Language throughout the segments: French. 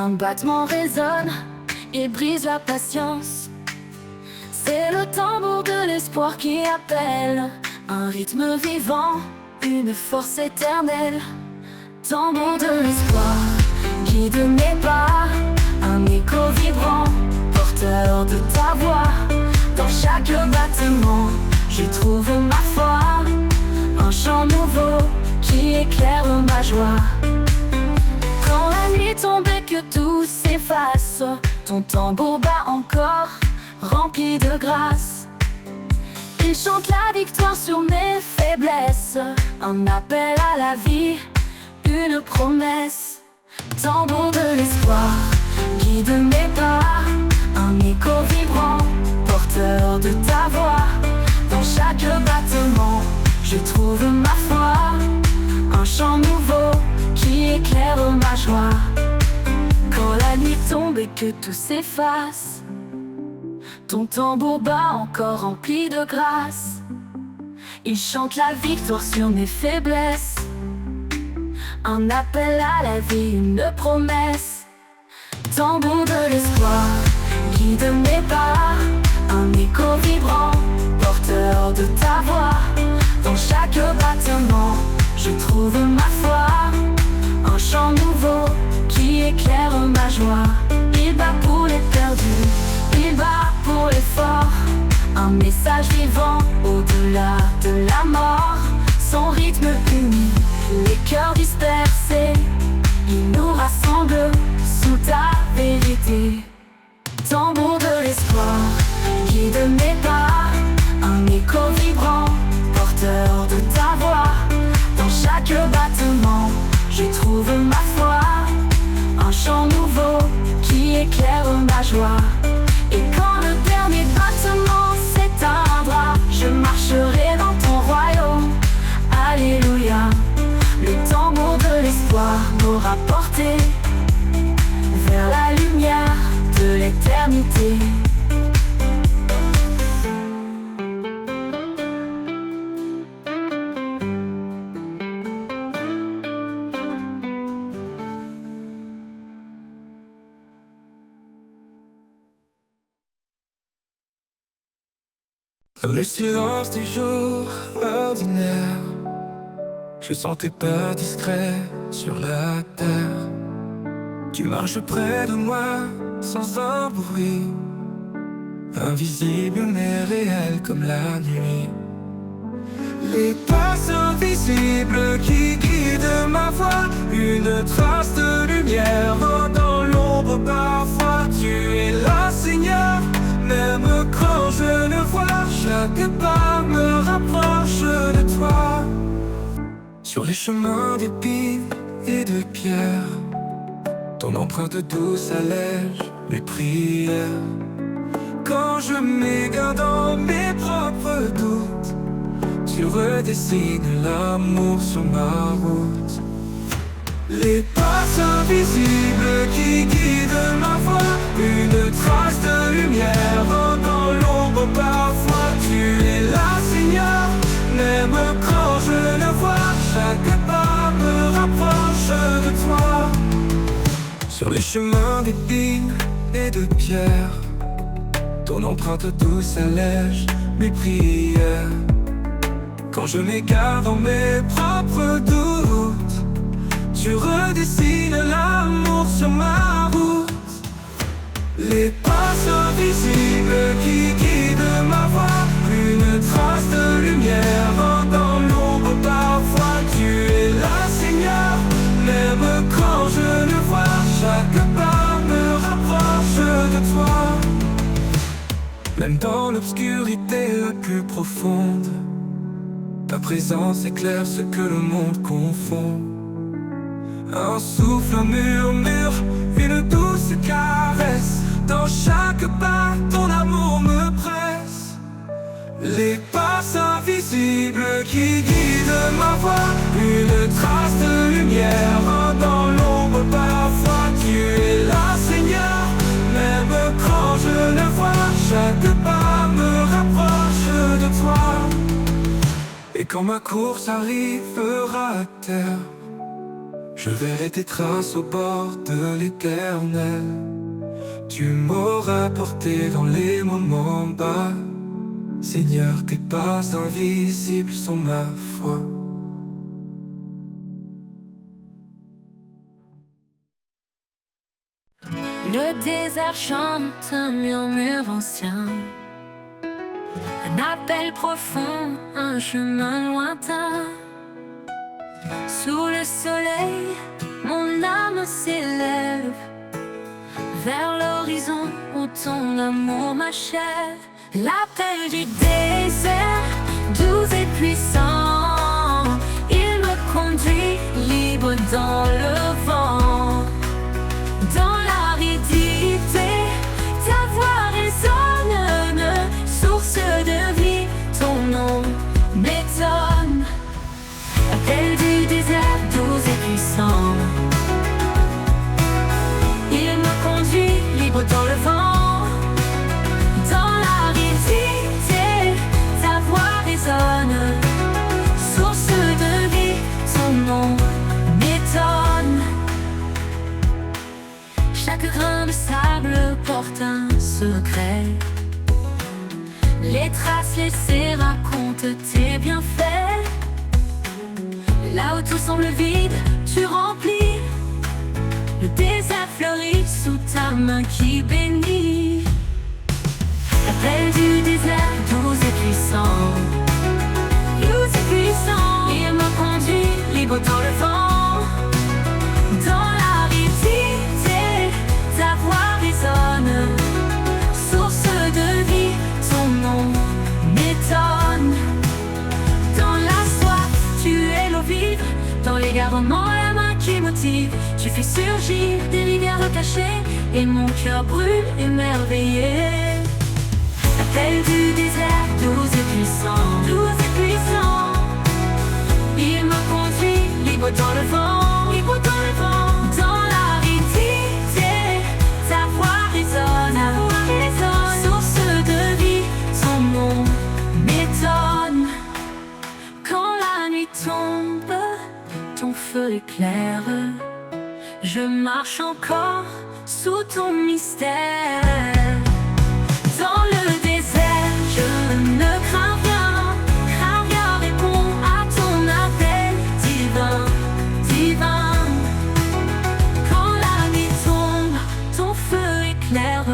Un battement résonne et brise la patience. C'est le tambour de l'espoir qui appelle. Un rythme vivant, une force éternelle. Tambour de l'espoir, guide mes pas. Un écho vibrant, porteur de ta voix. Dans chaque battement, je trouve ma foi. Un chant nouveau qui éclaire ma joie. Quand la nuit tombe et que tout s'efface, ton tambour bat encore, rempli de grâce. Il chante la victoire sur mes faiblesses. Un appel à la vie, une promesse. Tambour de l'espoir, guide mes pas. Un écho vibrant, porteur de ta voix. Dans chaque battement, je trouve ma foi. Un chant nouveau qui éclaire ma joie. Quand la nuit tombe et que tout s'efface, ton tambour bat encore rempli de grâce. Il chante la victoire sur mes faiblesses. Un appel à la vie, une promesse. Tambour de l'espoir, guide mes pas. Un écho vibrant, porteur de ta voix. Dans chaque battement, je trouve ma foi. Un chant nouveau qui éclaire ma joie. Il bat pour les perdus, il bat pour les forts. Un message vivant au-delà de la mort. Son rythme uni, les cœurs dispersés. Il nous rassemble sous ta vérité. Tambour de l'espoir, guide mes pas. Un écho vibrant, porteur de ta voix. Dans chaque battement, je trouve ma foi. Un chant nouveau qui éclaire ma joie. Et quand le dernier battement s'éteindra, je marcherai dans ton royaume. Alléluia. Le tambour de l'espoir m'aura porté vers la lumière de l'éternité. Dans le silence des jours ordinaires, je sens tes pas discrets sur la terre. Tu marches près de moi sans un bruit, invisible mais réel comme la nuit. Les pas invisibles qui guident ma voix, une trace de lumière dans l'ombre parfois. Tu es là, Seigneur, même quand je ne vois. Chaque pas me rapproche de toi. Sur les chemins d'épines et de pierres, ton empreinte douce allège mes prières. Quand je m'égare dans mes propres doutes, tu redessines l'amour sur ma route. Les pas invisibles qui guident ma voix, une trace de lumière dans l'ombre parfois. Tu es là, Seigneur, même quand je ne vois. Chaque pas me rapproche de toi. Sur les chemins d'épines et de pierres, ton empreinte douce allège mes prières. Quand je m'égare dans mes propres doutes, tu redessines l'amour sur ma route. Les pas invisibles qui guident ma voix, une trace de lumière dans l'ombre parfois. Tu es là, Seigneur, même quand je ne vois. Chaque pas me rapproche de toi. Même dans l'obscurité la plus profonde, ta présence éclaire ce que le monde confond. Un souffle, un murmure, une douce caresse. Dans chaque pas, ton amour me presse. Les pas invisibles qui guident ma voix, une trace de lumière dans l'ombre parfois. Tu es là, Seigneur, même quand je ne vois. Chaque pas me rapproche de toi. Et quand ma course arrivera à terre, Je verrai tes traces au bord de l'éternel. Tu m'auras porté dans les moments bas. Seigneur, tes pas invisibles sont ma foi. Le désert chante un murmure ancien, un appel profond, un chemin lointain. Sous le soleil, mon âme s'élève vers l'horizon où ton amour m'achève. L'appel du désert, doux et puissant, il me conduit libre dans le vent. Dans l'aridité, ta voix résonne, source de vie, ton nom m'étonne. Appel du désert, doux et puissant, il me conduit libre dans le vent. Dans l'aridité, ta voix résonne, source de vie, ton nom m'étonne. Chaque grain de sable porte un secret. Les traces laissées racontent tes bienfaits. Là où tout semble vide, tu remplis. Le désert fleurit sous ta main qui bénit. L'appel du désert, doux et puissant, doux et puissant, il me conduit libre dans le vent. Dans l'aridité, ta voix résonne, source de vie, ton nom m'étonne. Dans la soif, tu es l'eau vive, dans l'égarement, la main qui motive. Tu fais surgir des rivières cachées, et mon cœur brûle émerveillé. L'appel du désert, doux et puissant, doux et puissant, il me conduit libre dans le vent, libre dans le vent. Dans l'aridité, ta voix résonne, source de vie, ton nom m'étonne. Quand la nuit tombe, ton feu éclaire, je marche encore sous ton mystère. Dans le désert, je ne crains rien répond à ton appel divin, divin. Quand la nuit tombe, ton feu éclaire,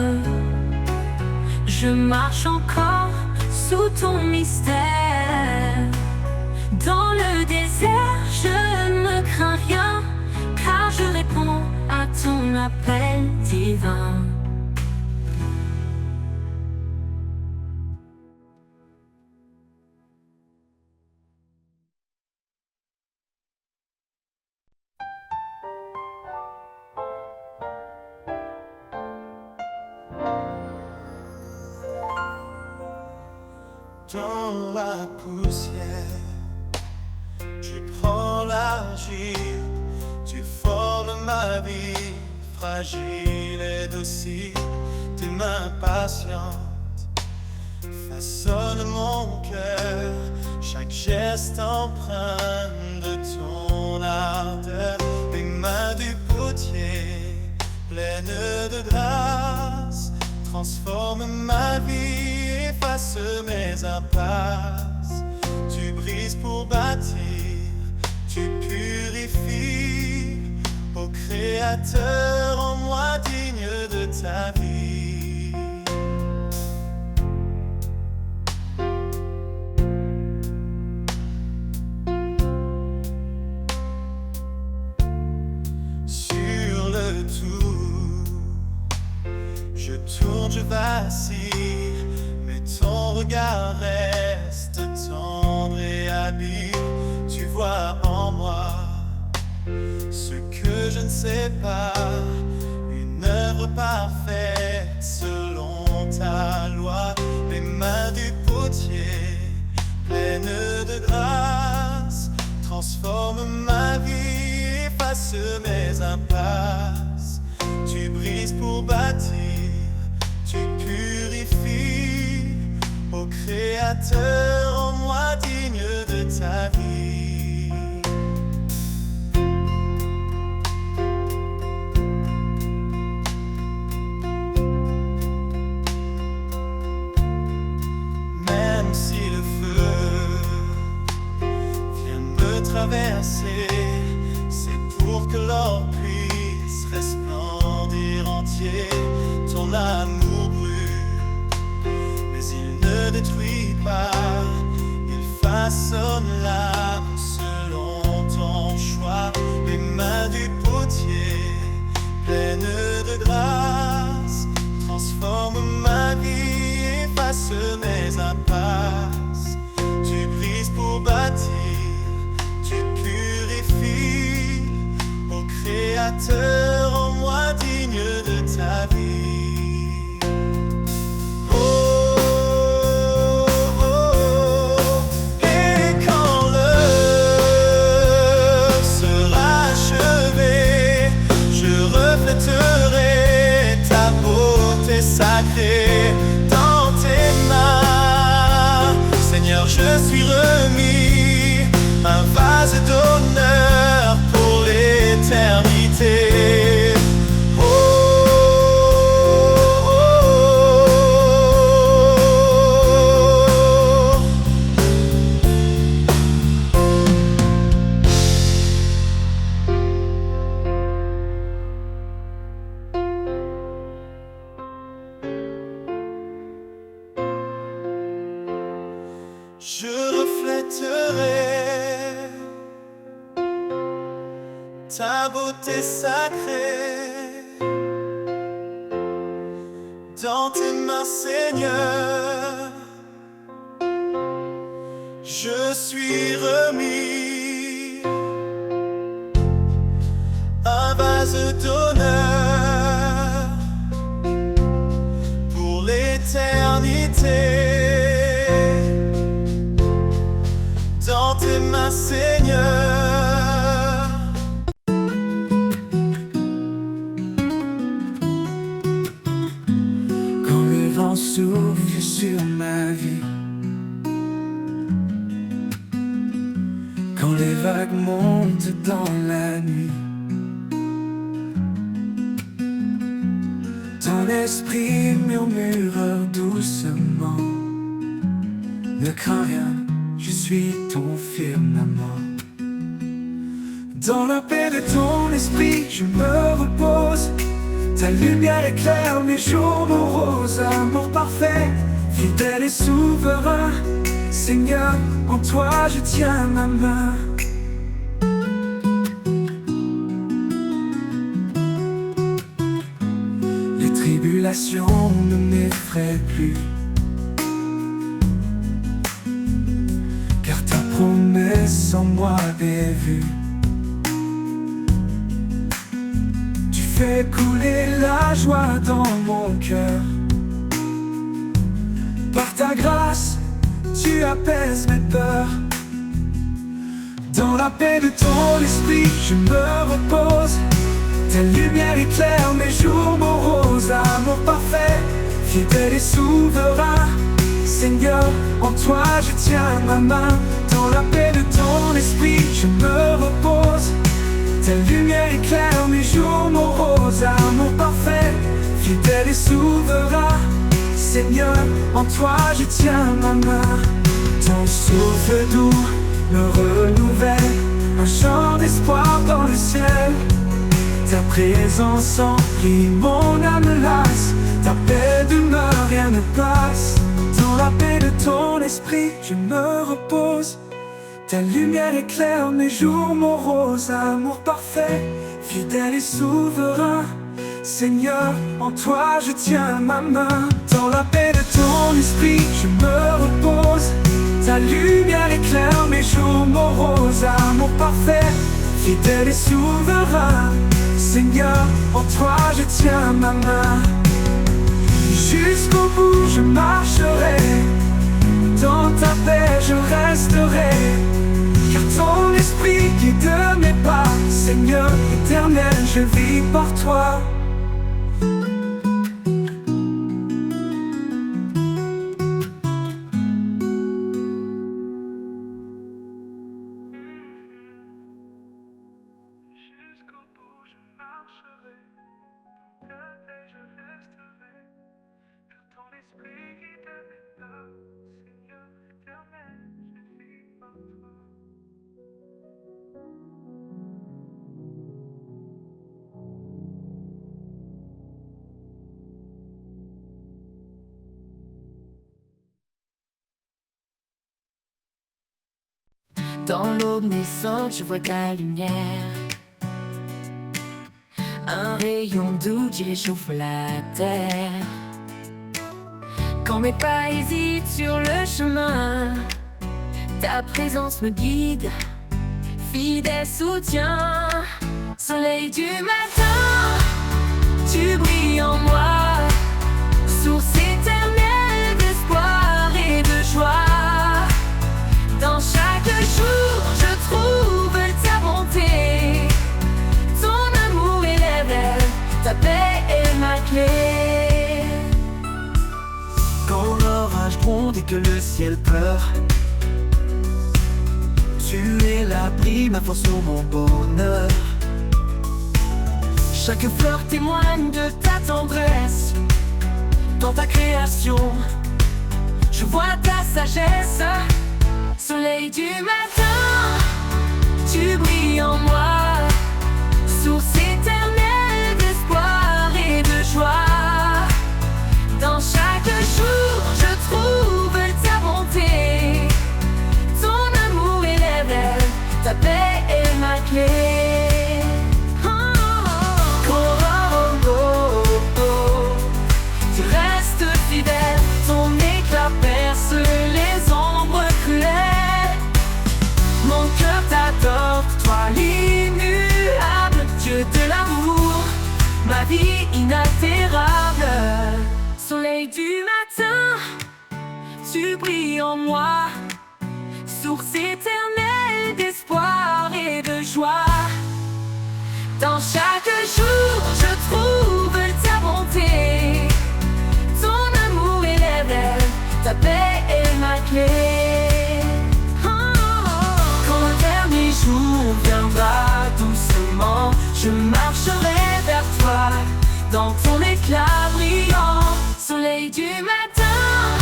je marche encore sous ton mystère. Dans le désert, je ne crains rien, car je réponds à ton appel divin. Dans la poussière, tu prends l'argile, tu formes ma vie fragile et docile. Tes mains patientes façonnent mon cœur, chaque geste empreint de ton ardeur. Les mains du potier, pleines de grâce, transforment ma vie, efface mes impasses. Tu brises pour bâtir, tu purifies. Ô Créateur, en moi digne de ta vie. Sur le tour, je tourne, je vacille, mais ton regard reste tendre et habile. Tu vois en moi ce que je ne sais pas, une œuvre parfaite selon ta loi. Les mains du potier, pleines de grâce, transforment ma vie, efface mes impasses. Tu brises pour bâtir, tu purifies. Ô Créateur, en moi digne de ta vie. détruit pas, il façonne l'âme selon ton choix. Les mains du potier, pleines de grâce, transforment ma vie, efface mes impasses. Tu brises pour bâtir, tu purifies, ô Créateur, en moi digne de ta vie. Oh, oh, oh. Et quand l'œuvre sera achevée, je reflèterai ta beauté sacrée dans tes mains. Seigneur, je suis remis, un vase d'honneur pour l'éternité. Oh, oh, oh. Je reflèterai ta beauté sacrée dans tes mains, Seigneur. Je suis remis, un vase d'honneur pour l'éternité. Dans tes mains, Seigneur. Quand le vent souffle sur ma vie, quand les vagues montent dans la nuit, ton esprit murmure doucement: ne crains rien, je suis ton firmament. Dans la paix de ton esprit, je me repose. Ta lumière éclaire mes jours moroses. Amour parfait, fidèle et souverain, Seigneur, en toi je tiens ma main. Les tribulations ne m'effraient plus, car ta promesse en moi est vue. Tu fais couler la joie dans mon cœur. Par ta grâce, tu apaises mes peurs. Dans la paix de ton esprit, je me repose. Ta lumière éclaire mes jours moroses. Amour parfait, fidèle et souverain, Seigneur, en toi je tiens ma main. Dans la paix de ton esprit, je me repose. Ta lumière éclaire mes jours moroses. Amour parfait, fidèle et souverain, Seigneur, en toi je tiens ma main. Ton souffle doux me renouvelle, un chant d'espoir dans le ciel. Ta présence emplit mon âme lasse, ta paix demeure, rien ne passe. Dans la paix de ton esprit, je me repose. Ta lumière éclaire mes jours moroses. Amour parfait, fidèle et souverain, Seigneur, en toi je tiens ma main. Dans la paix de ton esprit, je me repose. Ta lumière éclaire mes jours moroses. Amour parfait, fidèle et souverain, Seigneur, en toi je tiens ma main. Jusqu'au bout je marcherai, dans ta paix je resterai, car ton esprit guide mes pas. Seigneur éternel, je vis par toi. Jusqu'au bout je marcherai, dans ta paix je resterai, car ton esprit guide mes pas. Seigneur éternel, je vis par toi. Dans l'aube naissante, je vois ta lumière. Un rayon doux qui réchauffe la terre. Quand mes pas hésitent sur le chemin, ta présence me guide, fidèle soutien. Soleil du matin, tu brilles en moi, source éternelle d'espoir et de joie. Dans chaque jour, je trouve ta bonté, ton amour est l'éveil, ta paix est ma clé. Quand l'orage gronde et que le ciel pleure, tu es l'abri, ma force sur mon bonheur. Chaque fleur témoigne de ta tendresse. Dans ta création, je vois ta sagesse. Soleil du matin, tu brilles en moi, source éternelle d'espoir et de joie. Dans chaque jour, je trouve ta bonté, ton amour est l'éveil, ta paix est ma clé. Tu restes fidèle, ton éclat perce les ombres cruelles. Mon cœur t'adore, toi l'immuable, Dieu de l'amour, ma vie inaltérable. Soleil du matin, tu brilles en moi, source éternelle d'espoir et de joie. Dans chaque jour, je trouve ta bonté, ton amour est l'éveil, ta paix est ma clé. Quand le dernier jour viendra doucement, je marcherai vers toi, dans ton éclat brillant. Soleil du matin,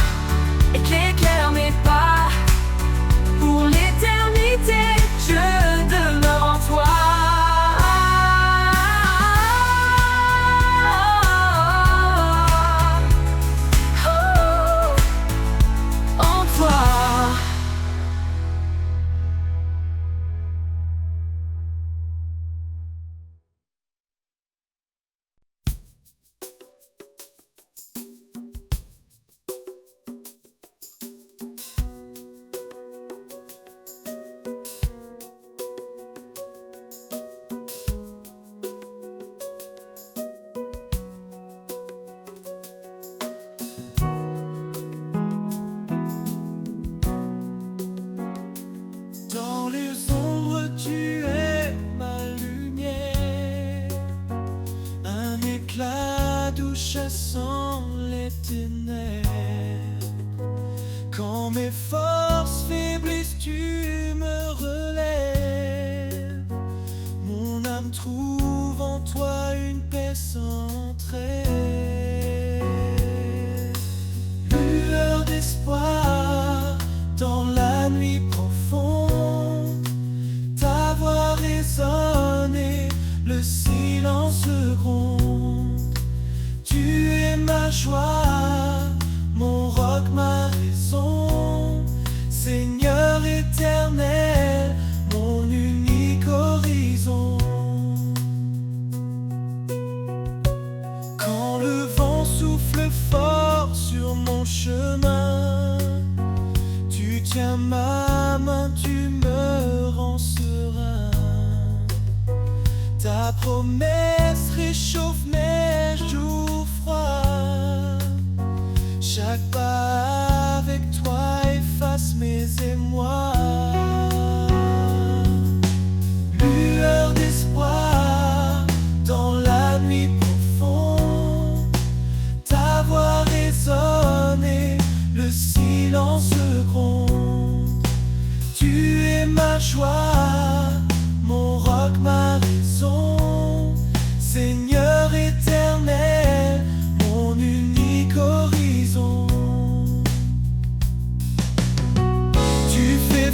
éclaire mes pas, pour l'éternité, je demeure en toi. Dans les ombres, tu es ma lumière, un éclat d'où chassant les ténèbres. Quand mes forces faiblissent, tu me relèves. Mon âme trouve en toi une paix sans trêve. Lueur d'espoir dans la nuit profonde, ta voix résonne et le silence gronde. Tu es ma joie, mon roc, ma raison, Seigneur éternel, mon unique horizon. Quand le vent souffle fort sur mon chemin, tu tiens ma main, tu me rends serein. Ta promesse réchauffe mes jours froids. Chaque pas avec toi efface mes émois. Lueur d'espoir dans la nuit profonde, ta voix résonne et le silence gronde. Tu es ma joie, mon roc, ma raison, Seigneur éternel, mon unique horizon. Tu fais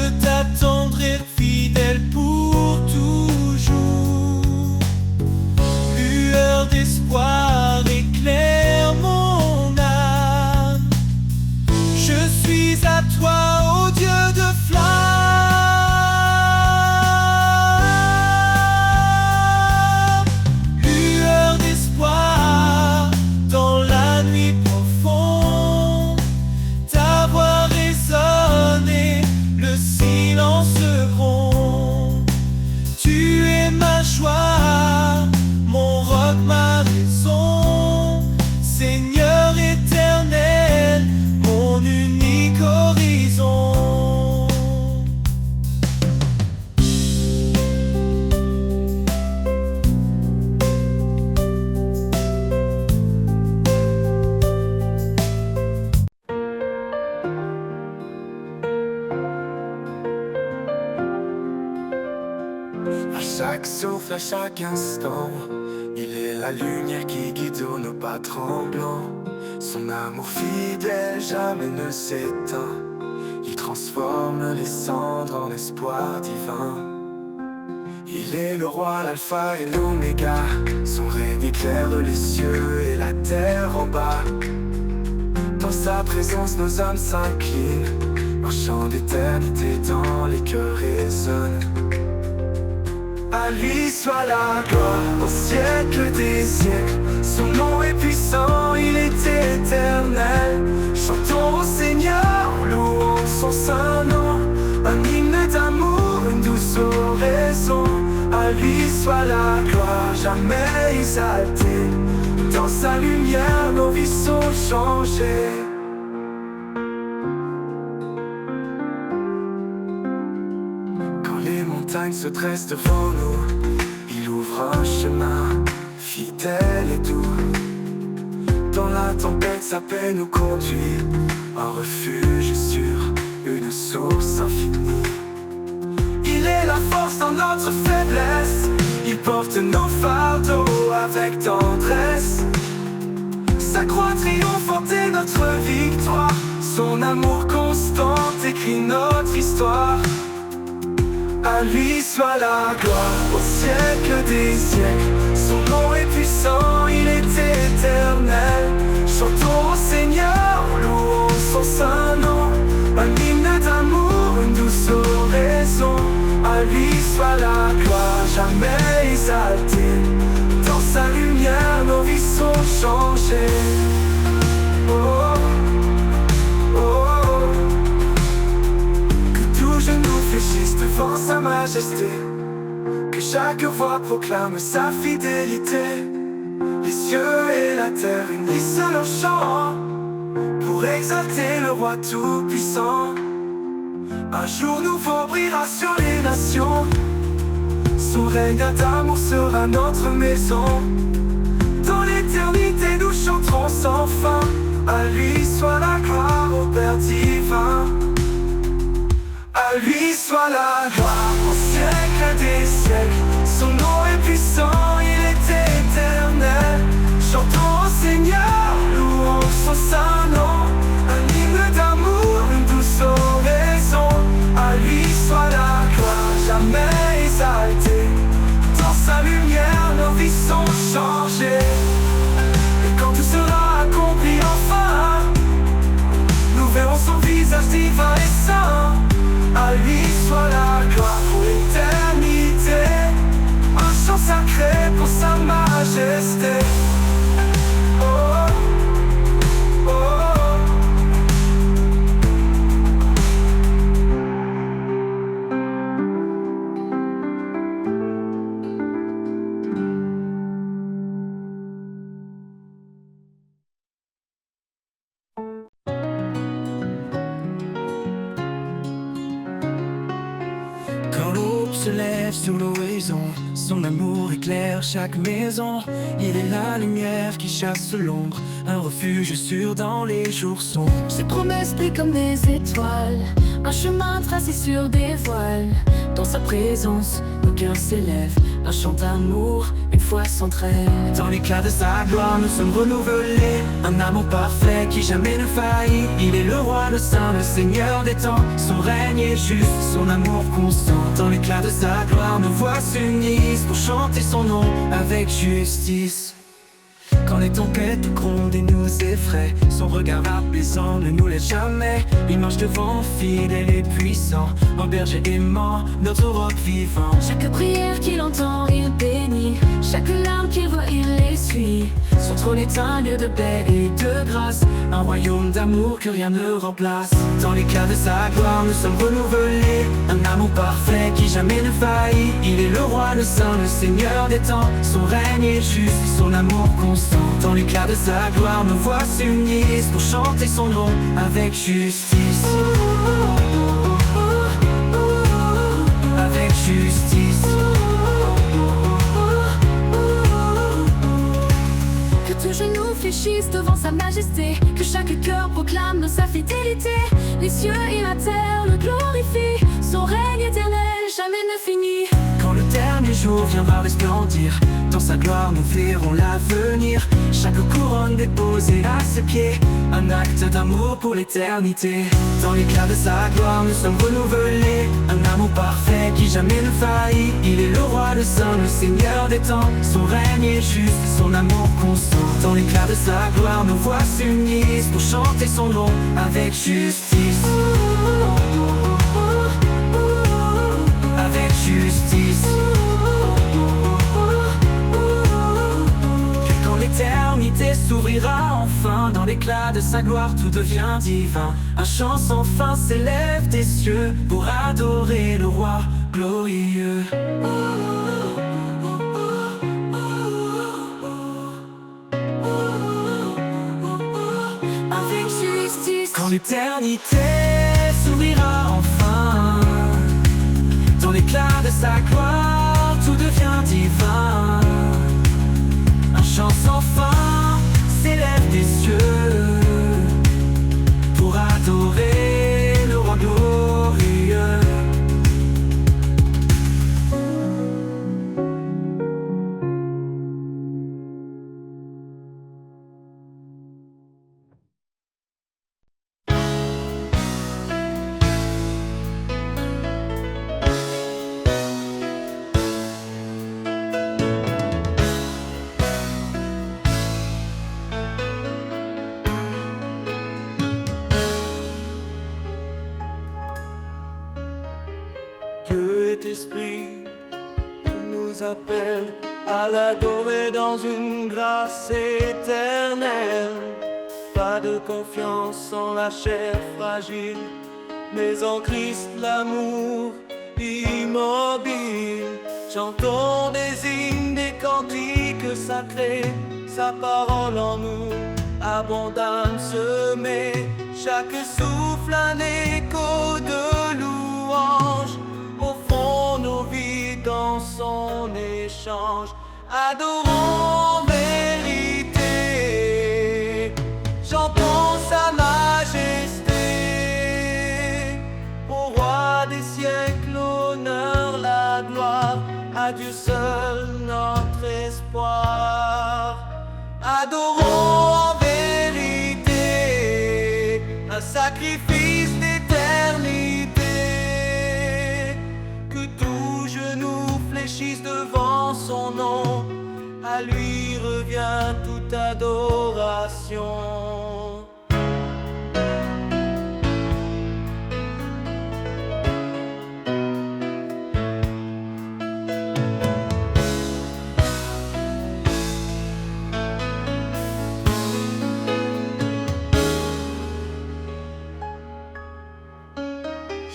Je t'attendrai fidèle pour toujours. Lueur d'espoir éclaire mon âme. Je suis à toi, ô Dieu de flamme. Lueur d'espoir dans la nuit profonde. Ta voix résonne, le silence gronde. Tu es ma joie, mon roc, ma raison. Seigneur éternel, mon unique horizon. À chaque souffle, à chaque instant, il est la lumière qui guide nos pas tremblants. Son amour fidèle jamais ne s'éteint. Il transforme les cendres en espoir divin. Il est le roi, l'alpha et l'oméga. Son règne éclaire les cieux et la terre en bas. Dans sa présence nos âmes s'inclinent. Un chant d'éternité dans les cœurs résonne. À lui soit la gloire au siècle des siècles. Son nom est puissant, il est éternel. Chantons au Seigneur, louons son saint nom. Un hymne d'amour, une douce oraison. À lui soit la gloire, jamais exaltée. Dans sa lumière, nos vies sont changées. Les montagnes se dressent devant nous. Il ouvre un chemin fidèle et doux. Dans la tempête, sa paix nous conduit. Un refuge sûr, une source infinie. Il est la force dans notre faiblesse. Il porte nos fardeaux avec tendresse. Sa croix triomphante est notre victoire. Son amour constant écrit notre histoire. À lui soit la gloire au siècle des siècles. Son nom est puissant, il est éternel. Chantons au Seigneur, louons son saint nom. Un hymne d'amour, une douce oraison. À lui soit la gloire, jamais exaltée. Dans sa lumière, nos vies sont changées. Oh, oh, oh. Que tout genou fléchisse devant sa majesté. Que chaque voix proclame sa fidélité. Les cieux et la terre unissent leur chant pour exalter le roi tout-puissant. Un jour nouveau brillera sur les nations. Son règne d'amour sera notre maison. Dans l'éternité nous chanterons sans fin. À lui soit la gloire au Père divin. À lui soit la gloire au siècle des siècles. Son nom est puissant, il est éternel. Chantons au Seigneur, louons son saint nom. Un hymne d'amour, une douce oraison. À lui soit la gloire, jamais exaltée. Dans sa lumière, nos vies sont changées. Et quand tout sera accompli enfin, nous verrons son visage divin et saint. À lui soit la gloire pour l'éternité. Un chant sacré pour sa majesté. Oh, oh, oh. Quand l'aube se lève sur l'horizon, son amour éclaire chaque maison. Il est la lumière qui chasse l'ombre, un refuge sûr dans les jours sombres. Ses promesses brillent comme des étoiles, un chemin tracé sur des voiles. Dans sa présence, nos cœurs s'élèvent, un chant d'amour, une foi s'entraîne. Dans l'éclat de sa gloire, nous sommes renouvelés. Un amour parfait qui jamais ne faillit. Il est le roi, le saint, le seigneur des temps. Son règne est juste, son amour constant. Dans l'éclat de sa gloire, nos voix s'unissent pour chanter son nom avec justice. Quand les tempêtes grondent et nous effraient, son regard apaisant ne nous laisse jamais. Il marche devant, fidèle et puissant, un berger aimant, notre roc vivant. Chaque prière qu'il entend, il bénit. Chaque larme qu'il voit, il essuie. Son trône est un lieu de paix et de grâce, un royaume d'amour que rien ne remplace. Dans l'éclat de sa gloire, nous sommes renouvelés. Un amour parfait qui jamais ne faillit. Il est le roi, le saint, le seigneur des temps. Son règne est juste, son amour constant. Dans l'éclat de sa gloire, nos voix s'unissent pour chanter son nom avec justice. Avec justice. Que tout genou fléchisse devant sa majesté, que chaque cœur proclame de sa fidélité. Les cieux et la terre le glorifient, son règne éternel jamais ne finit. Quand le dernier jour viendra resplendir, dans sa gloire nous verrons l'avenir. Chaque couronne déposée à ses pieds, un acte d'amour pour l'éternité. Dans l'éclat de sa gloire nous sommes renouvelés. Un amour parfait qui jamais ne faillit. Il est le roi, le saint, le seigneur des temps. Son règne est juste, son amour constant. Dans l'éclat de sa gloire nos voix s'unissent pour chanter son nom avec justice. Avec justice. Que quand l'éternité s'ouvrira enfin, dans l'éclat de sa gloire tout devient divin. Un chant sans fin s'élève des cieux pour adorer le roi glorieux. Avec justice. Quand l'éternité s'ouvrira enfin, dans l'éclat de sa gloire, tout devient divin. Un chant sans fin s'élève des cieux pour adorer le roi glorieux. Dieu est esprit, il nous appelle à l'adorer dans une grâce éternelle. Pas de confiance en la chair fragile, mais en Christ l'amour immobile. Chantons des hymnes, des cantiques sacrés, sa parole en nous abondante semée. Chaque souffle un écho de louange, au fond nos vies dans son échange. Adorons vérité, chantons sa majesté. Au roi des siècles, l'honneur, la gloire, à Dieu seul notre espoir. Adorons en vérité, un sacrifice d'éternité. Que tout genou fléchisse devant son nom, à lui revient toute adoration.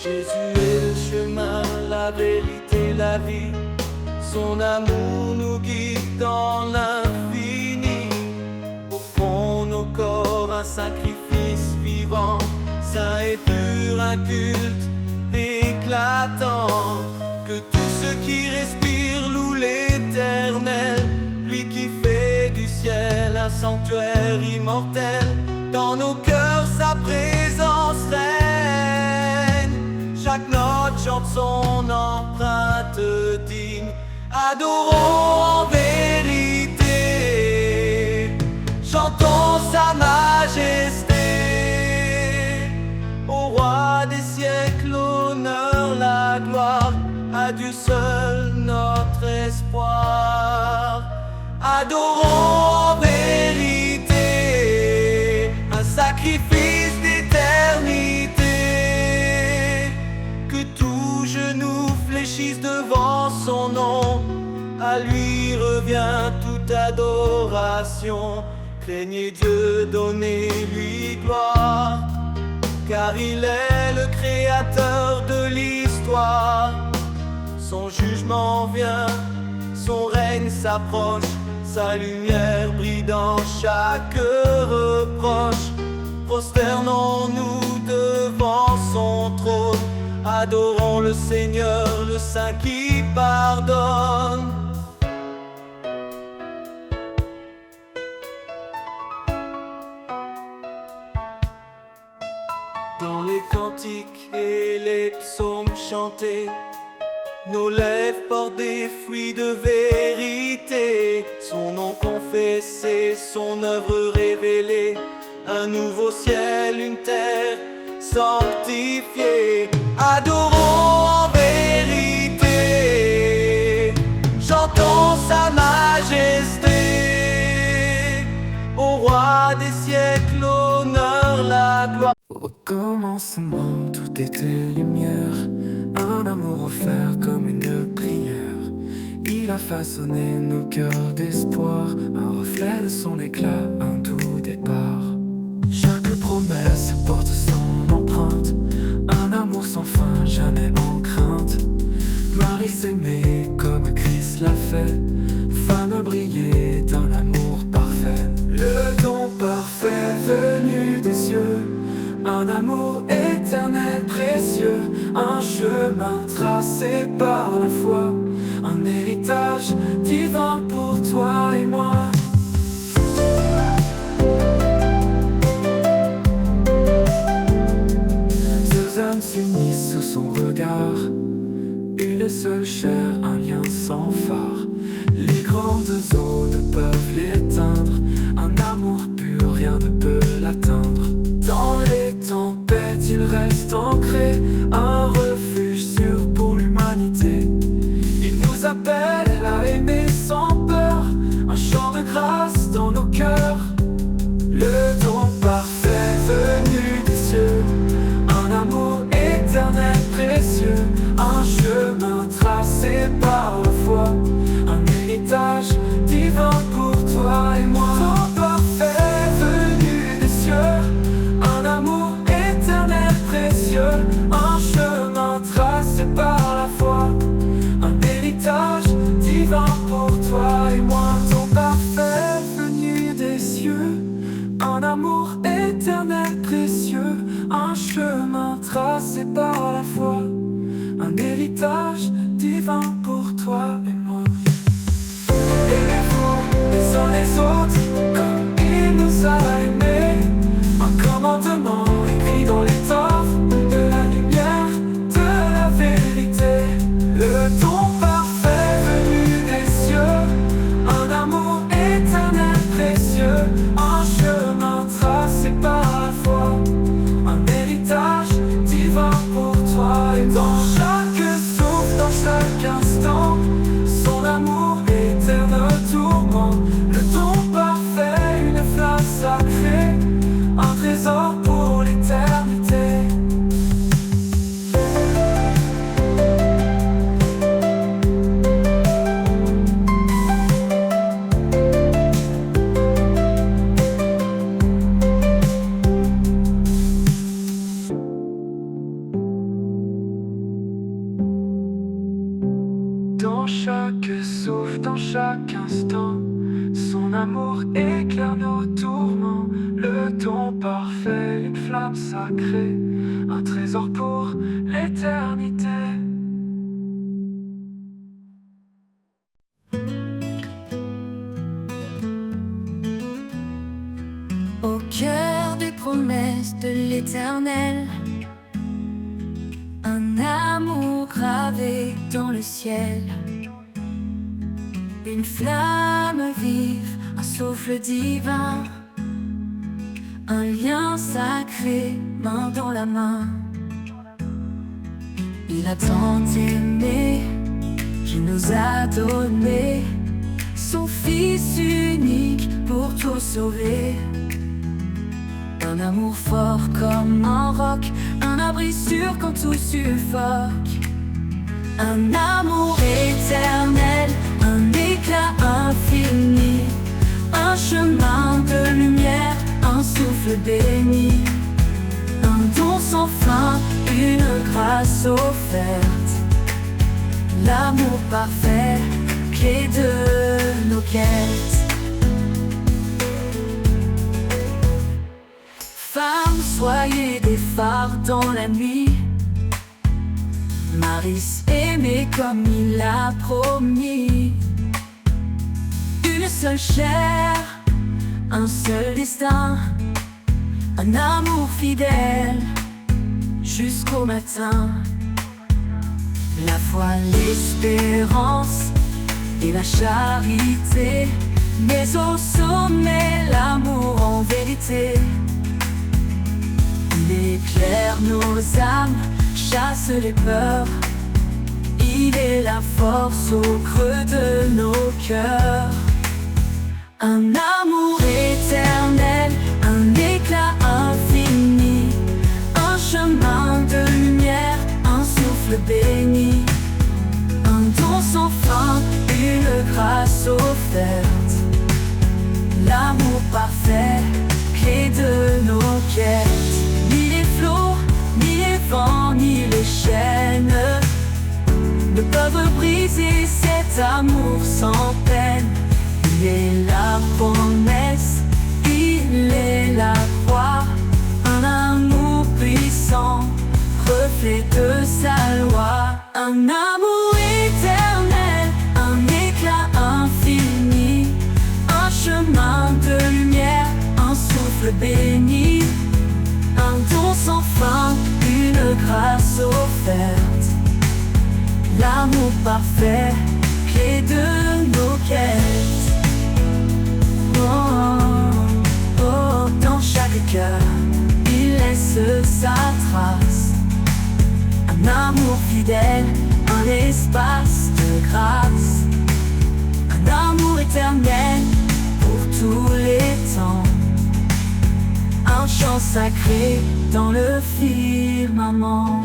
Jésus est le chemin, la vérité, la vie. Son amour nous guide dans l'infini. Au fond nos corps, un sacrifice vivant, saint et pur, un culte éclatant. Que tout ce qui respire loue l'Éternel, lui qui fait du ciel un sanctuaire immortel. Dans nos cœurs sa présence règne, chaque note chante son empreinte digne. Adorons en vérité, chantons sa majesté. Au roi des siècles, l'honneur, la gloire, à Dieu seul notre espoir. Adorons en vérité un sacrifice d'éternité, que tout genou fléchisse devant son nom. À lui revient toute adoration. Craignez Dieu, donnez-lui gloire, car il est le créateur de l'histoire. Son jugement vient, son règne s'approche, sa lumière brille dans chaque reproche. Prosternons-nous devant son trône, adorons le Seigneur, le Saint qui pardonne. Dans les cantiques et les psaumes chantés, nos lèvres portent des fruits de vérité. Son nom confessé, son œuvre révélée, un nouveau ciel, une terre sanctifiée. Adorons en vérité, chantons sa majesté. Au roi des siècles, l'honneur, la gloire. Au commencement, tout était lumière, un amour offert comme une prière. Il a façonné nos cœurs d'espoir, un reflet de son éclat, un doux départ. Chaque promesse porte son empreinte, un amour sans fin, jamais en crainte. Marie s'aimait comme Christ l'a fait, femme brillait d'un amour parfait. Le don parfait venu des cieux, un amour éternel précieux, un chemin tracé par la foi, un héritage divin pour toi et moi. Deux âmes s'unissent sous son regard, une seule chair, un lien sans phare. Les grandes eaux ne peuvent l'éteindre, un amour pur, rien ne peut l'atteindre. Dans les tempêtes, il reste ancré, un refuge sûr pour l'humanité. Il nous appelle à aimer sans peur, un chant de grâce dans nos cœurs. Le don parfait venu des cieux, un amour éternel précieux, un chemin tracé par la foi, un héritage divin pour toi et moi. Don parfait venu des cieux, un amour éternel précieux, un chemin tracé par la foi, un héritage divin pour toi et moi. Ton parfait venu des cieux, un amour éternel précieux, un chemin tracé par la foi, un héritage divin pour toi et moi. Aimez-vous les uns les autres comme il nous a aimés, un commandement écrit dans l'étoffe de la lumière, de la vérité. Le don parfait venu des cieux, un amour éternel précieux, un chemin tracé par la foi, un héritage divin pour toi. Et dans chaque souffle, dans chaque instant, son amour éternel tourment. Le don parfait, une flamme sacrée, un trésor pour l'éternité. Dans chaque souffle, dans chaque instant, son amour éclaire nos tourments. Le don parfait, une flamme sacrée, un trésor pour l'éternité. Au cœur des promesses de l'Éternel, un amour gravé dans le ciel, une flamme vive, un souffle divin, un lien sacré, main dans la main. Il a tant aimé, il nous a donné son Fils unique pour tout sauver. Un amour fort comme un roc, un abri sûr quand tout suffoque. Un amour éternel, un éclat infini, un chemin de lumière, un souffle béni, un don sans fin, une grâce offerte. L'amour parfait, clé de nos quêtes. Femmes, soyez des phares dans la nuit. Maris, aimé comme il l'a promis. Une seule chair, un seul destin, un amour fidèle jusqu'au matin. La foi, l'espérance et la charité, mais au sommet l'amour en vérité. Il éclaire nos âmes, chasse les peurs. Il est la force au creux de nos cœurs. Un amour éternel, un éclat infini, un chemin de lumière, un souffle béni, un don sans fin, une grâce offerte. L'amour parfait, clé de nos quêtes. Ni les flots, ni les vents, ni les chaînes ne peuvent briser cet amour sans peine. Il est la promesse, il est la croix, un amour puissant, reflet de sa loi. Un amour éternel, un éclat infini, un chemin de lumière, un souffle béni, un don sans fin, une grâce offerte. L'amour parfait, clé de nos quêtes. Oh, oh, dans chaque cœur, il laisse sa trace. Un amour fidèle, un espace de grâce. Un amour éternel pour tous les temps. Un chant sacré dans le firmament.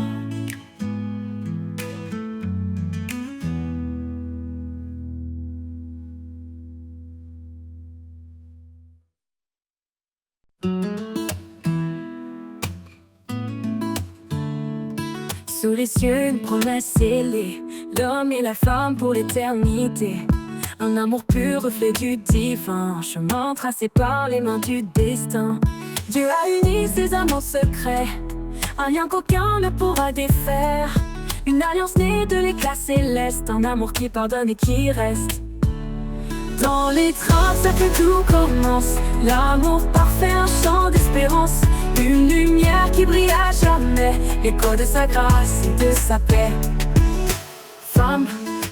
Sous les cieux, une promesse scellée, l'homme et la femme pour l'éternité. Un amour pur, reflet du divin, un chemin tracé par les mains du destin. Dieu a uni ses amants secrets, un lien qu'aucun ne pourra défaire. Une alliance née de l'éclat céleste, un amour qui pardonne et qui reste. Dans les trains, ça que tout commence, l'amour parfait, un chant d'espérance. Une lumière qui brille à jamais, l'écho de sa grâce et de sa paix. Femme,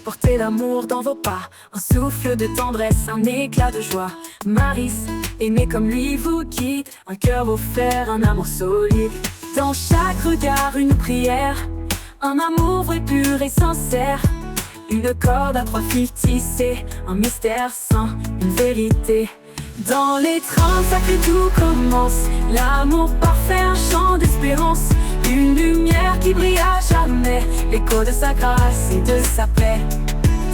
portez l'amour dans vos pas, un souffle de tendresse, un éclat de joie. Maris, aimé comme lui vous guide, un cœur offert, un amour solide. Dans chaque regard, une prière, un amour vrai, pur et sincère. Une corde à trois fils tissée, un mystère saint, une vérité. Dans les trains, ça que tout commence, l'amour parfait, un chant d'espérance. Une lumière qui brille à jamais, l'écho de sa grâce et de sa paix.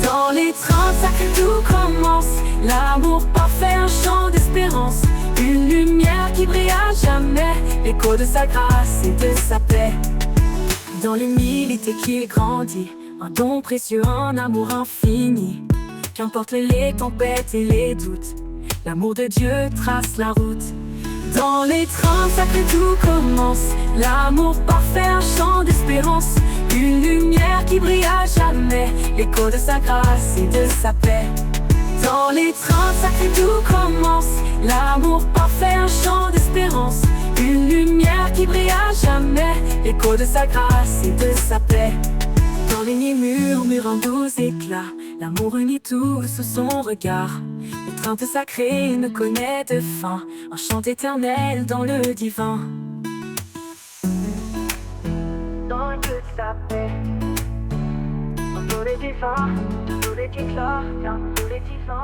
Dans les trains, ça que tout commence, l'amour parfait, un chant d'espérance. Une lumière qui brille à jamais, l'écho de sa grâce et de sa paix. Dans l'humilité qu'il grandit, un don précieux, un amour infini. Qu'importe les tempêtes et les doutes, l'amour de Dieu trace la route. Dans les trains, ça que tout commence, l'amour parfait, un chant d'espérance. Une lumière qui brille à jamais, l'écho de sa grâce et de sa paix. Dans les trains, ça que tout commence, l'amour parfait, un chant d'espérance. Une lumière qui brille à jamais, l'écho de sa grâce et de sa paix. Dans les nids murmure un doux éclat, l'amour unit tous sous son regard. Le L'étreinte sacrée ne connaît de fin, un chant éternel dans le divin. Dans toute sa paix, dans les divins, dans les divins, dans les divins.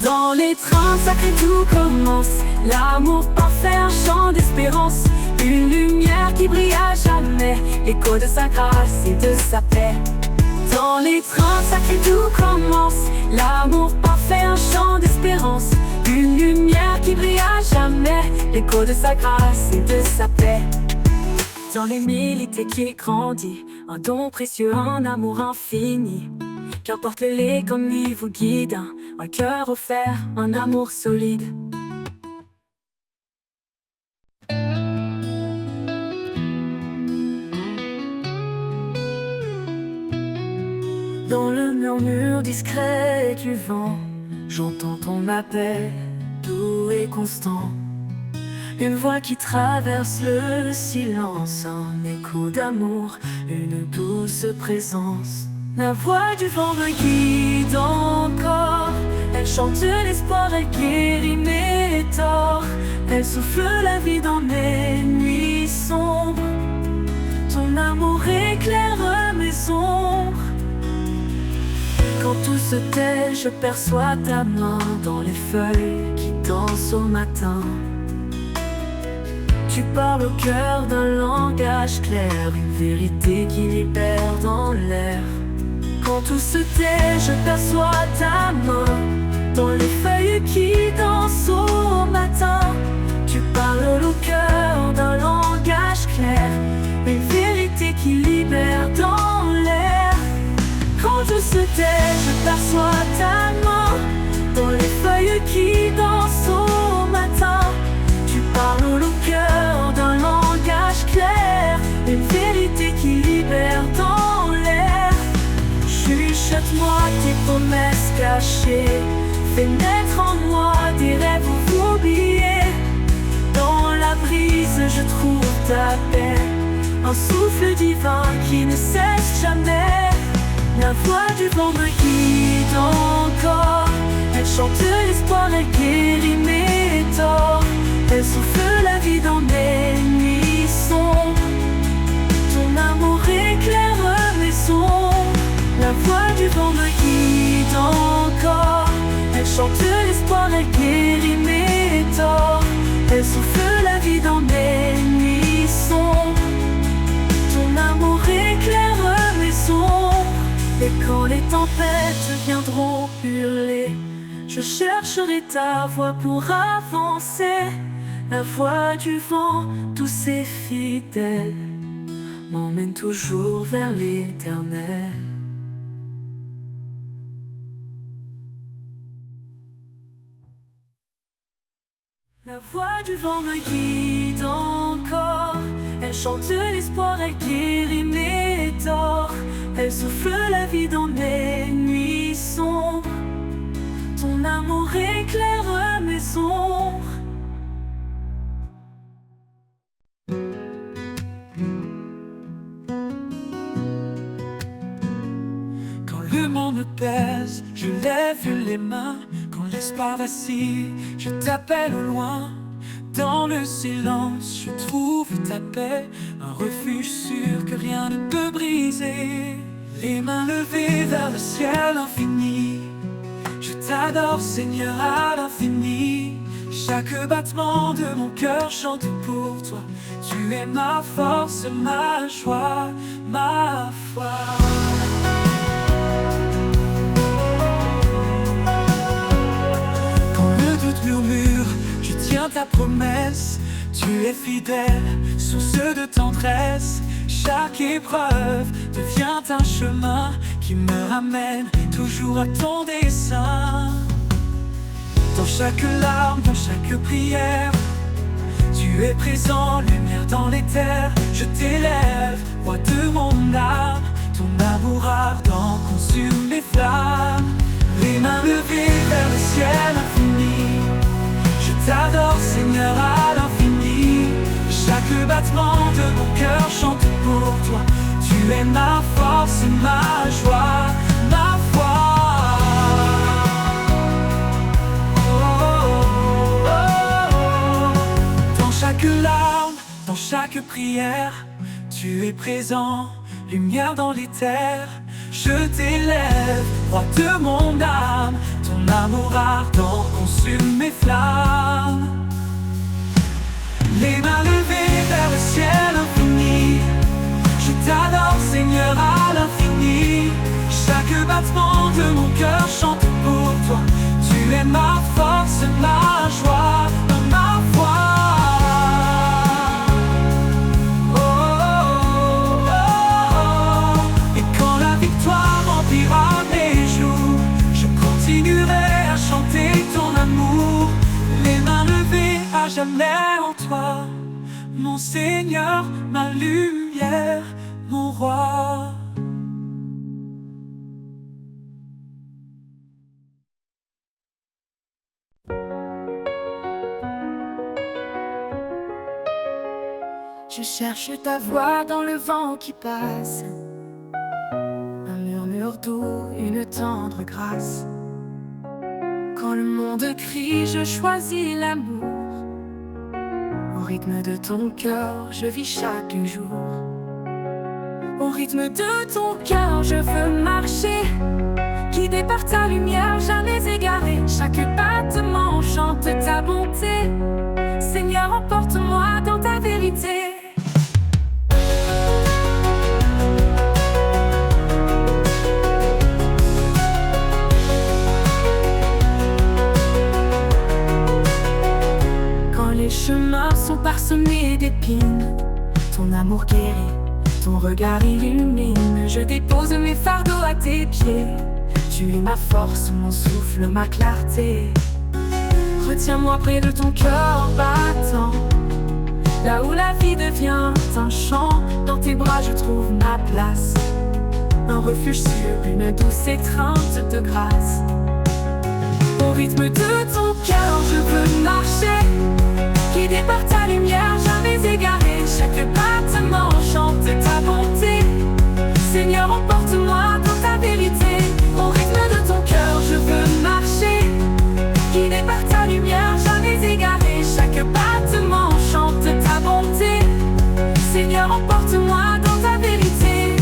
Dans l'étreinte sacrée tout commence, l'amour parfait, un chant d'espérance, une lumière qui brille à jamais, l'écho de sa grâce et de sa paix. Dans l'étreinte sacrée tout commence, l'amour parfait, un chant d'espérance, une lumière qui brille à jamais, l'écho de sa grâce et de sa paix. Dans l'humilité qui grandit, un don précieux, un amour infini. Qu'importe les comme lui vous guide, un cœur offert, un amour solide. Dans le murmure discret du vent, j'entends ton appel, doux et constant. Une voix qui traverse le silence, un écho d'amour, une douce présence. La voix du vent me guide encore, elle chante l'espoir, elle guérit mes torts, elle souffle la vie dans mes nuits sombres. Ton amour éclaire mes ombres. Quand tout se tait, je perçois ta main dans les feuilles qui dansent au matin. Tu parles au cœur d'un langage clair, une vérité qui libère dans l'air. Quand tout se tait, je perçois ta main dans les feuilles qui dansent au matin. Tu parles au cœur d'un langage clair, une vérité qui libère dans l'air. Quand tout se tait, je perçois ta main dans les feuilles qui dansent au matin. Tu parles au cœur d'un langage clair, une vérité qui libère dans l'air. Chuchote-moi tes promesses cachées, fais naître en moi des rêves oubliés. Dans la brise je trouve ta paix, un souffle divin qui ne cesse jamais. La voix du vent me guide encore, elle chante l'espoir, elle guérit mes torts, elle souffle la vie dans mes nuits sombres. Ton amour éclaire mes ombres. La voix du vent me guide encore, elle chante l'espoir, elle guérit mes torts, elle souffle la vie dans mes nuits sombres. Ton amour éclaire mes ombres. Et quand les tempêtes viendront hurler, je chercherai ta voix pour avancer. La voix du vent, douce et fidèle, m'emmène toujours vers l'éternel. La voix du vent me guide encore, elle chante l'espoir, elle guérit mes torts, elle souffle la vie dans mes nuits sombres. Ton amour éclaire mes ombres. Quand le monde me pèse, je lève les mains. Quand l'espoir vacille, je t'appelle au loin. Dans le silence, je trouve ta paix, un refuge sûr que rien ne peut briser. Les mains levées vers le ciel infini, je t'adore Seigneur à l'infini. Chaque battement de mon cœur chante pour toi. Tu es ma force, ma joie, ma foi. Quand le doute murmure, je tiens ta promesse. Tu es fidèle, source de tendresse. Chaque épreuve devient un chemin qui me ramène toujours à ton dessein. Dans chaque larme, dans chaque prière, tu es présent, lumière dans les terres. Je t'élève, roi de mon âme. Ton amour ardent consume les flammes. Les mains levées vers le ciel infini, je t'adore Seigneur à l'infini. Chaque battement de mon cœur chante pour toi. Tu es ma force, ma joie, ma foi. prière. Tu es présent, lumière dans les terres. Je t'élève, roi de mon âme. Ton amour ardent consume mes flammes. Les mains levées vers le ciel infini, je t'adore Seigneur à l'infini. Chaque battement de mon cœur chante pour toi. Tu es ma force, ma joie, ma foi. Oh, oh, oh, oh. Et quand la victoire remplira mes jours, je continuerai à chanter ton amour. Les mains levées à jamais en toi, mon Seigneur, ma lumière, mon roi. Je cherche ta voix dans le vent qui passe, un murmure doux, une tendre grâce. Quand le monde crie, je choisis l'amour. Au rythme de ton cœur, je vis chaque jour. Au rythme de ton cœur, je veux marcher, guidé par ta lumière, jamais égaré. Chaque battement chante ta bonté. Seigneur, emporte-moi dans ta vérité. Les chemins sont parsemés d'épines, ton amour guérit, ton regard illumine. Je dépose mes fardeaux à tes pieds. Tu es ma force, mon souffle, ma clarté. Retiens-moi près de ton cœur battant, là où la vie devient un chant. Dans tes bras je trouve ma place, un refuge sûr, une douce étreinte de grâce. Au rythme de ton cœur je veux marcher, guidé par ta lumière, jamais égaré. Chaque battement chante ta bonté. Seigneur, emporte-moi dans ta vérité. Au rythme de ton cœur, je veux marcher, guidé par ta lumière, jamais égaré. Chaque battement chante ta bonté. Seigneur, emporte-moi dans ta vérité.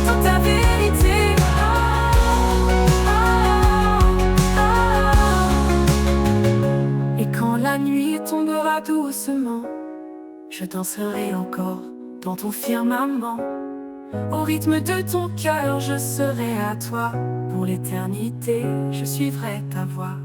Dans ta vérité. La nuit tombera doucement, je danserai encore dans ton firmament. Au rythme de ton cœur, je serai à toi. Pour l'éternité, je suivrai ta voix.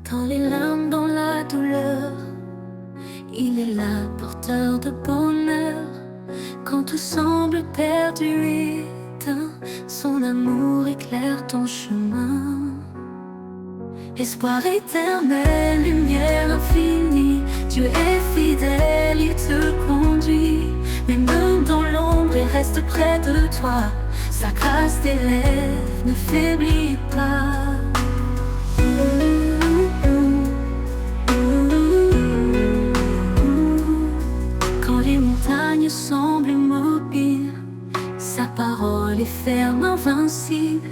Dans les larmes, dans la douleur, il est là, porteur de bonheur. Quand tout semble perdu, éteint, son amour éclaire ton chemin. Espoir éternel, lumière infinie, Dieu est fidèle, il te conduit. Même dans l'ombre, il reste près de toi. Sa grâce t'élève, ne faiblit pas. Quand les montagnes semblent immobiles, sa parole est ferme, invincible.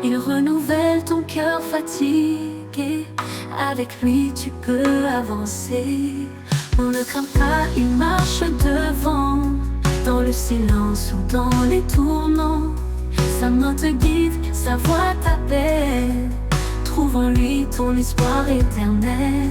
Il renouvelle ton cœur fatigué. Avec lui tu peux avancer. On ne craint pas, il marche devant. Dans le silence ou dans les tourments, sa main te guide, sa voix t'appelle. Trouve en lui ton espoir éternel.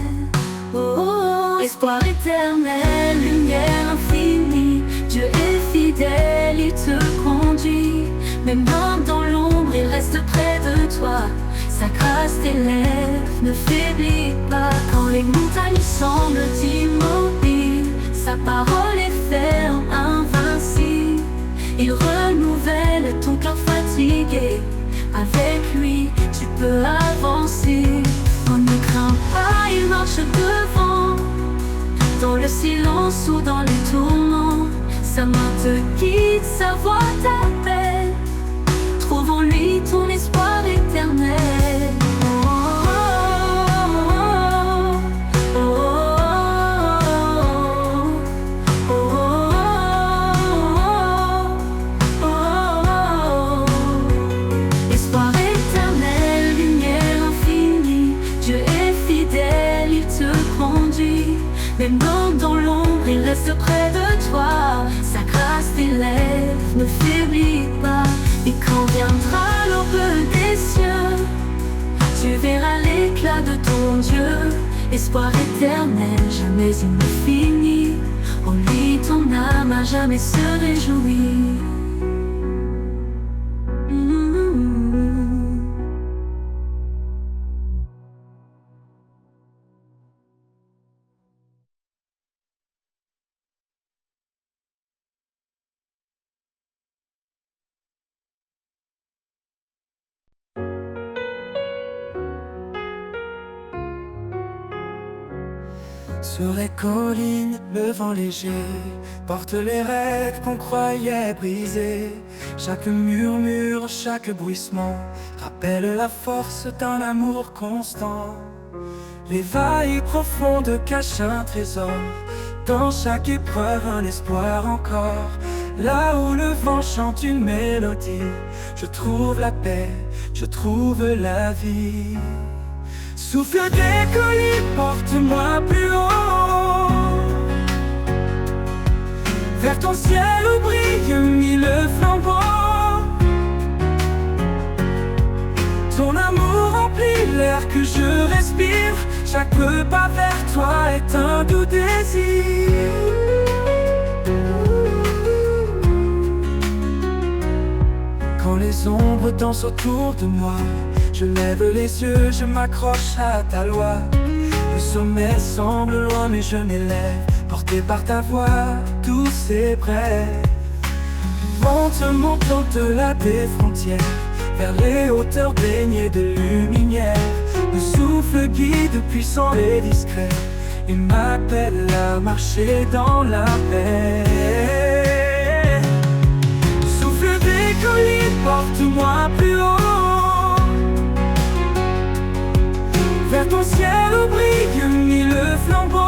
Oh, oh, espoir éternel, lumière infinie, Dieu est fidèle, il te conduit. Même dans l'ombre, il reste près de toi. Sa grâce t'élève, ne faiblit pas. Quand les montagnes semblent immobiles, sa parole est ferme, invincible. Il renouvelle ton cœur fatigué. Avec lui, tu peux avancer. On ne craint pas, il marche devant. silence ou dans les tourments. Sa main te guide, sa voix t'appelle. Trouve en lui ton espoir éternel. Espoir éternel, lumière infinie, Dieu est fidèle, il te conduit. Même dans l'ombre, il reste près de toi. Sa grâce t'élève, ne faiblis pas. Et quand viendra l'aube des cieux, tu verras l'éclat de ton Dieu. Espoir éternel, jamais il ne finit. En lui ton âme à jamais se réjouit. Sur les collines, le vent léger porte les rêves qu'on croyait brisés. Chaque murmure, chaque bruissement rappelle la force d'un amour constant. Les vagues profondes cachent un trésor, dans chaque épreuve un espoir encore. Là où le vent chante une mélodie, je trouve la paix, je trouve la vie. Souffle des collines, porte-moi plus haut, vers ton ciel où brille mille flambeaux. Ton amour remplit l'air que je respire. Chaque pas vers toi est un doux désir. Quand les ombres dansent autour de moi, je lève les yeux, je m'accroche à ta loi. Le sommet semble loin mais je m'élève, porté par ta voix douce et brève. Monte au-delà des frontières, vers les hauteurs baignées de lumière. Le souffle guide puissant et discret, il m'appelle à marcher dans la paix. Souffle des collines, porte-moi plus haut, vers ton ciel où brille mille flambeaux.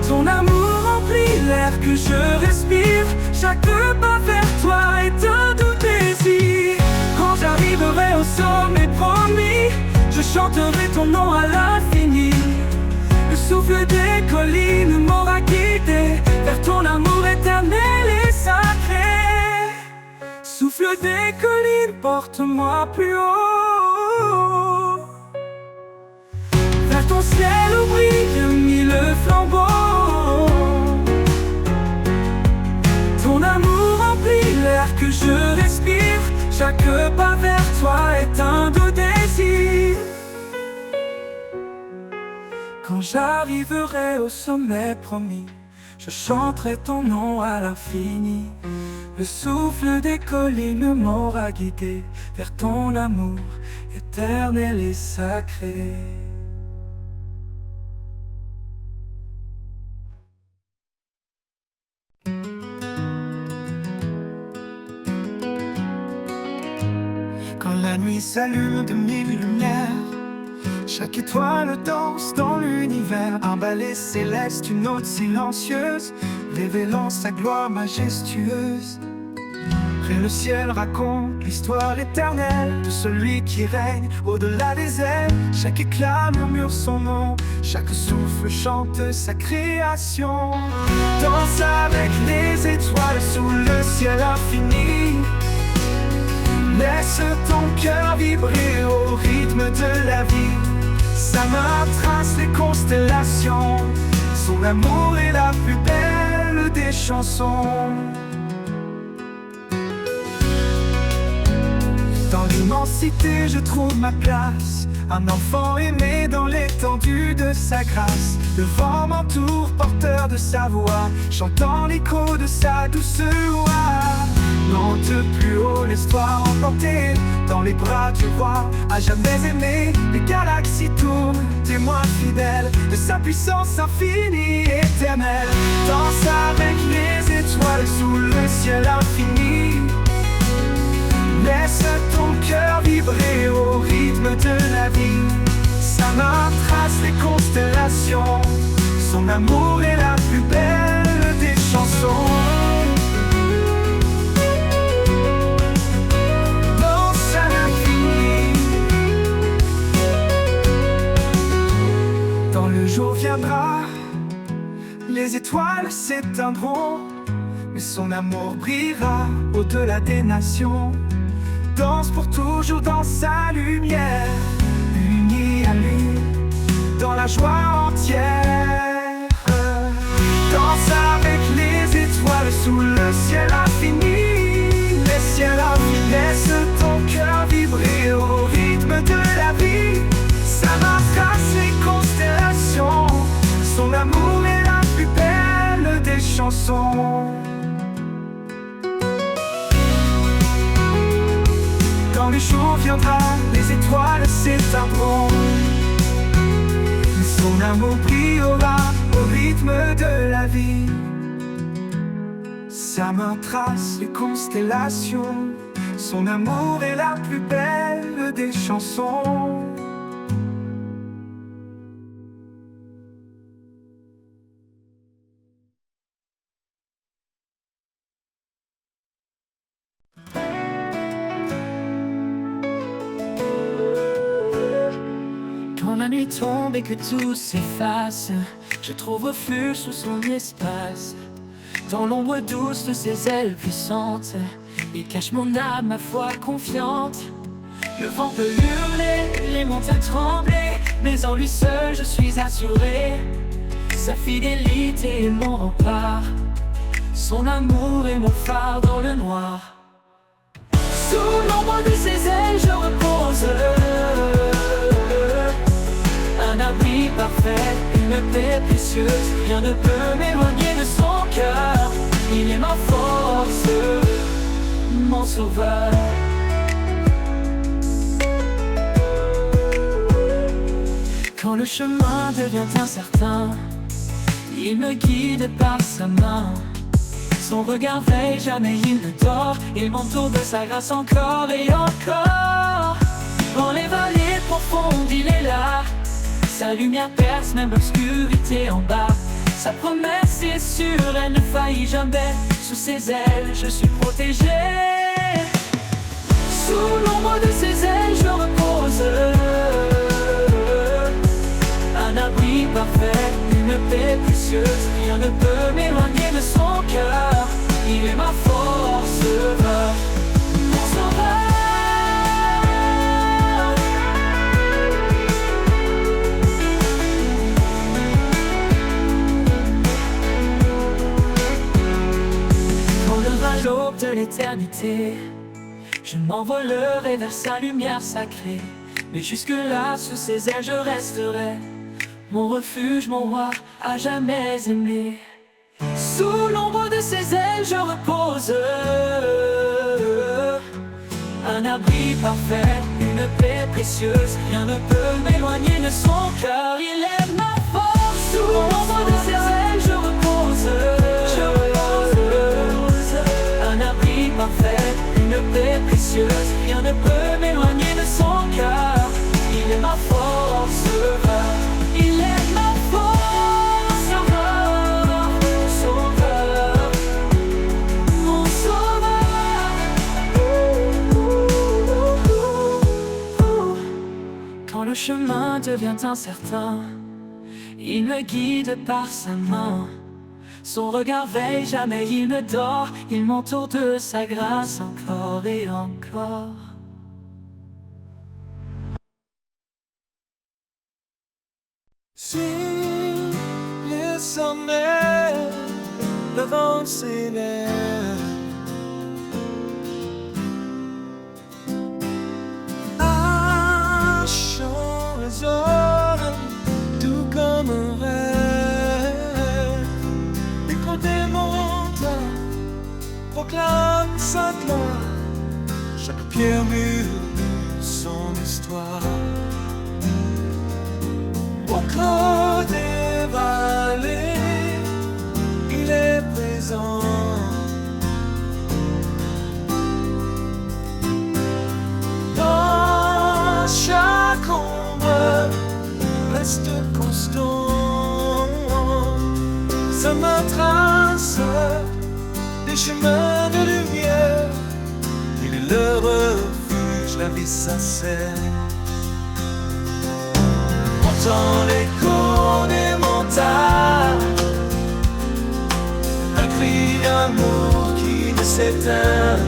Ton amour remplit l'air que je respire. Chaque pas vers toi est un doux désir. Quand j'arriverai au sommet promis, je chanterai ton nom à l'infini. Le souffle des collines m'aura guidé vers ton amour éternel et sacré. Souffle des collines, porte-moi plus haut, vers ton ciel où brille mille flambeaux. Ton amour remplit l'air que je respire. Chaque pas vers toi est un doux désir. Quand j'arriverai au sommet promis, je chanterai ton nom à l'infini. Le souffle des collines m'aura guidé vers ton amour éternel et sacré. Quand la nuit s'allume de mille lumières, chaque étoile danse dans l'univers. Un ballet céleste, une note silencieuse, révélant sa gloire majestueuse. Et le ciel raconte l'histoire éternelle de celui qui règne au-delà des airs. Chaque éclat murmure son nom, chaque souffle chante sa création. Danse avec les étoiles sous le ciel infini. Laisse ton cœur vibrer au rythme de la vie. Sa main trace les constellations, son amour est la plus belle des chansons. Dans l'immensité je trouve ma place, un enfant aimé dans l'étendue de sa grâce. Le vent m'entoure, porteur de sa voix, chantant l'écho de sa douce voix. Monte plus haut, laisse-toi emporter dans les bras du roi. À jamais aimé, les galaxies tournent, témoin fidèle de sa puissance infinie et éternelle. Danse avec les étoiles sous le ciel infini. Laisse ton cœur vibrer au rythme de la vie. Sa main trace les constellations. Son amour est la plus belle des chansons. Danse à l'infini. Quand le jour viendra, les étoiles s'éteindront, mais son amour brillera au-delà des nations. Danse pour toujours dans sa lumière, unis à lui, dans la joie entière. Danse avec les étoiles sous le ciel infini. Les ciels infinis, laisse ton cœur vibrer au rythme de la vie. Sa main trace les constellations. Son amour est la plus belle des chansons. Quand le jour viendra, les étoiles s'éteindront, mais son amour brillera au rythme de la vie. Sa main trace les constellations. Son amour est la plus belle des chansons. Quand la nuit tombe et que tout s'efface, je trouve refuge sous son espace. Dans l'ombre douce de ses ailes puissantes, il cache mon âme, ma foi confiante. Le vent peut hurler, les montagnes trembler, mais en lui seul je suis assuré. Sa fidélité est mon rempart, son amour est mon phare dans le noir. Sous l'ombre de ses ailes je repose, un abri parfait, une paix précieuse. Rien ne peut m'éloigner de son cœur. Il est ma force, mon sauveur. Quand le chemin devient incertain, il me guide par sa main. Son regard veille, jamais il ne dort. Il m'entoure de sa grâce encore et encore. Dans les vallées profondes, il est là. Sa lumière perce même l'obscurité en bas. Sa promesse est sûre, elle ne faillit jamais. Sous ses ailes, je suis protégé. Sous l'ombre de ses ailes, je repose. Un abri parfait, une paix précieuse. Rien ne peut m'éloigner de son cœur. Il est ma force, mon sauveur. L'aube de l'éternité, je m'envolerai vers sa lumière sacrée. Mais jusque-là, sous ses ailes, je resterai, mon refuge, mon roi, à jamais aimé. Sous l'ombre de ses ailes, je repose, un abri parfait, une paix précieuse. Rien ne peut m'éloigner de son cœur, il est ma force. Sous l'ombre de ses ailes, je repose, un abri parfait, une paix précieuse. Rien ne peut m'éloigner de son cœur. Il est ma force, il est ma force, sauveur, mon sauveur. Quand le chemin devient incertain, il me guide par sa main. Son regard veille, jamais il ne dort. Il m'entoure de sa grâce encore et encore. Si le sommet, le vent s'élève, un chant résonne, tout comme un rêve. L'écho des montagnes proclame sa gloire, chaque pierre murmure son histoire. Au creux des vallées, il est présent. Dans chaque ombre, reste constant. Ça me trace des chemins de lumière. Il est le refuge, la vie sincère. Entends l'écho des montagnes, un cri d'amour qui ne s'éteint.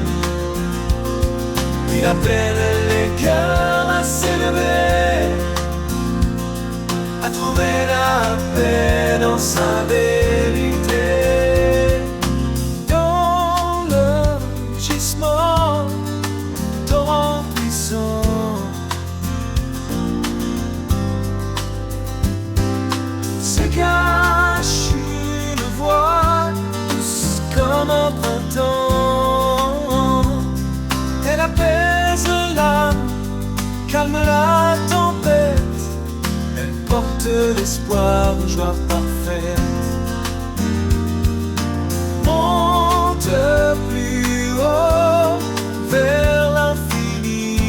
Il appelle les cœurs à s'élever, à trouver la paix dans sa vérité. Dans le gisement, torrent puissant, se cache une voix douce comme un printemps. Elle apaise l'âme, calme la tempête. Elle porte l'espoir, une joie parfaite. Monte plus haut vers l'infini.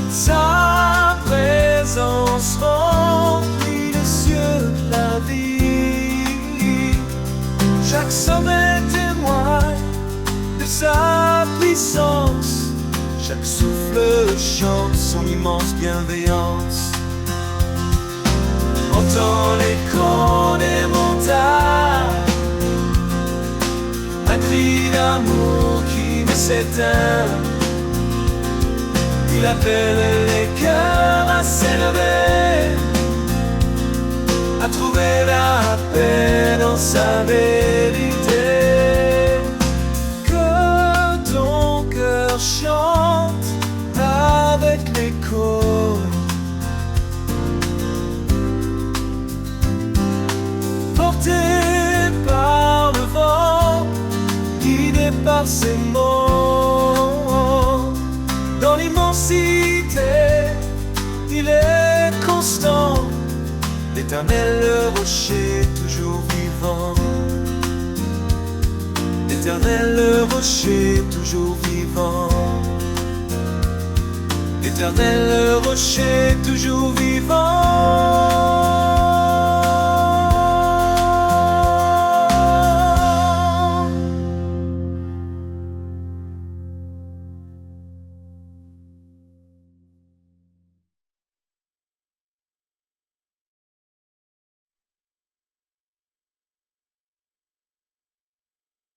Sa présence remplit les cieux de la vie. Chaque sommet témoigne de sa puissance. Chaque souffle chante son immense bienveillance. Entends l'écho des montagnes, un cri d'amour qui ne s'éteint. Il appelle les cœurs à s'élever, à trouver la paix dans sa vérité. Que ton cœur chante avec l'écho, porté par le vent, guidé par ses mots. Dans l'immensité, il est constant, l'Éternel le rocher toujours vivant. L'Éternel le rocher toujours vivant. L'Éternel le rocher toujours vivant.